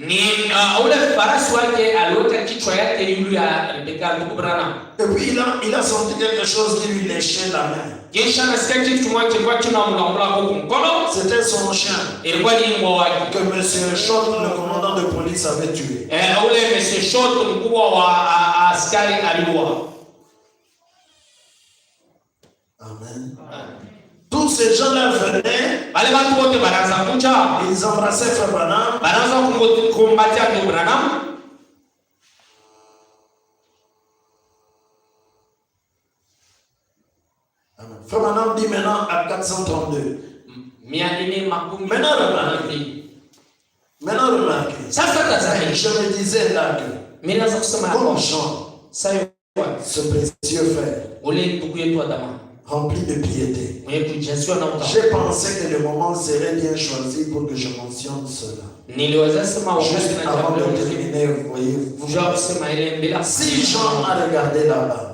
Ni ule farasi wake aliweka kichwa yake yule ya Rebeka ndugu Branham. Et puis il a senti quelque chose qui lui léchait la main. Kisha nasikia kitu kimoja kilikuwa kinamlamula kwa mkono. C'était son chien. Ilikuwa ni mbwa wake. Que monsieur Schott, le commandant de police, avait tué. Ule monsieur Schott mkubwa wa askari aliua. Amen. Tous ces gens-là venaient, ils embrassaient Frère Branham, Frère Branham dit maintenant à 432. Maintenant remarquez. Je me disais là que comme Jean, ce précieux frère, rempli de piété. J'ai pensé que le moment serait bien choisi pour que je mentionne cela. Juste avant de terminer, vous voyez, si Jean a regardé là-bas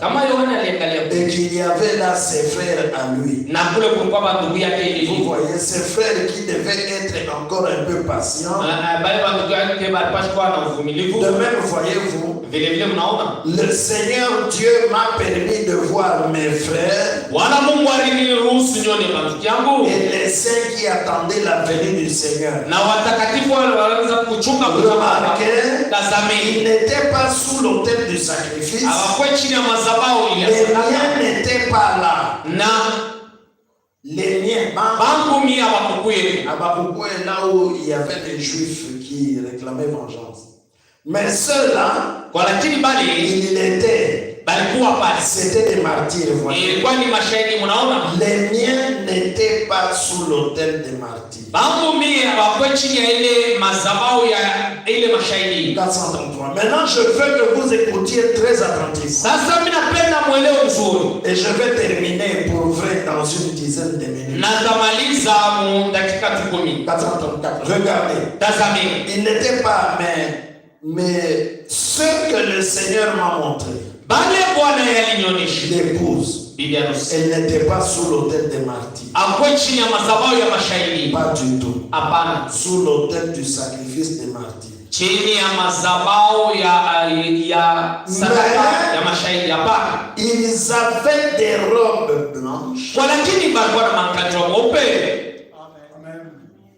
et qu'il y avait là ses frères à lui, vous voyez, ses frères qui devaient être encore un peu patients, de même, voyez-vous, le Seigneur Dieu m'a permis de voir mes frères et les saints qui attendaient la venue du Seigneur. Remarquez, ils n'étaient pas sous l'autel du sacrifice. Les miens n'étaient pas là. Les miens, Abakoukou est là où il y avait des Juifs qui réclamaient vengeance. Mais ceux-là, il était. C'était des martyrs. Les miens n'étaient pas sous l'autel des martyrs. 433. Maintenant, je veux que vous écoutiez très attentivement. Et je vais terminer pour vrai dans une dizaine de minutes. 434. Regardez. Il n'était pas, mais ce que le Seigneur m'a montré. L'épouse, elle n'était pas sous l'autel des martyrs. Pas du tout. Sous l'autel du sacrifice des martyrs. Ils avaient des robes blanches.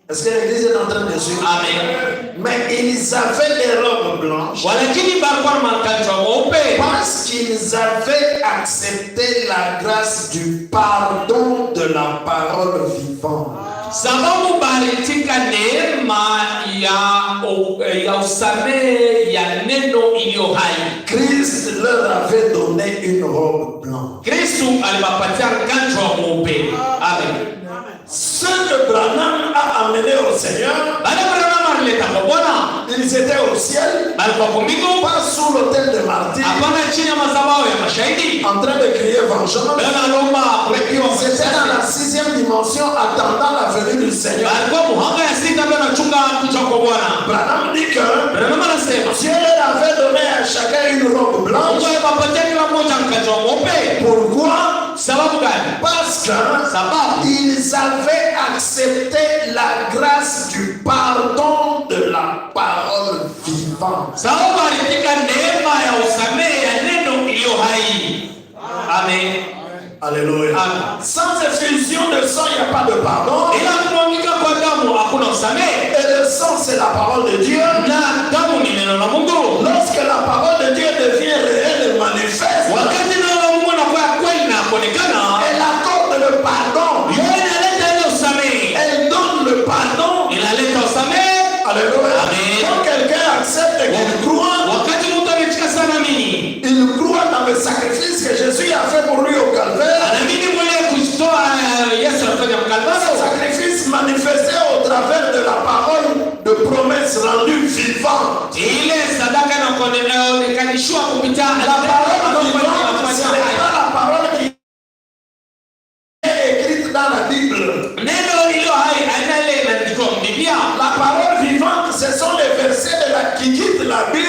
Est-ce que l'église est en train de suivre? Amen. Mais ils avaient des robes blanches parce qu'ils avaient accepté la grâce du pardon de la parole vivante. Christ leur avait donné une robe blanche. Amen. Ce que Branham a amené au Seigneur, ils étaient au ciel, pas sous l'autel de martyrs, en train de crier vengeance. C'était dans la 6e dimension, attendant la venue du Seigneur. Branham dit que Dieu leur avait donné à chacun une robe blanche. Pourquoi? Parce qu'ils avaient accepté la grâce du pardon de la parole vivante. Amen. Alléluia. Sans effusion de sang, il n'y a pas de pardon. Et le sang, c'est la parole de Dieu. Lorsque la parole de Dieu devient réelle et manifeste, elle accorde le pardon. Elle donne le pardon. Alléluia. Quand quelqu'un accepte qu'il croit, il croit dans le sacrifice que Jésus a fait pour lui au Calvaire. Ce sacrifice manifesté au travers de la parole de promesse rendue vivante. La parole vivante, ce n'est pas la parole qui est écrite dans la Bible. La parole vivante, ce sont les versets qui quittent la Bible